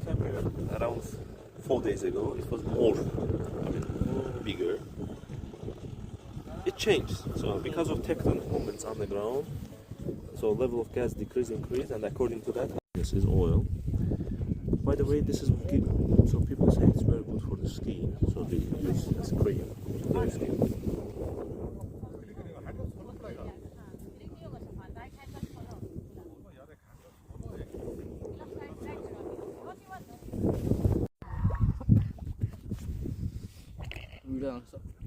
came here around 4 days ago, it was more, bigger. It changed. So because of tectonic movements on the ground, so level of gas increase, and according to that, this is oil. By the way, this is good. So people say it's very good for the skin. So they use it as cream. Their skin. Udah langsung.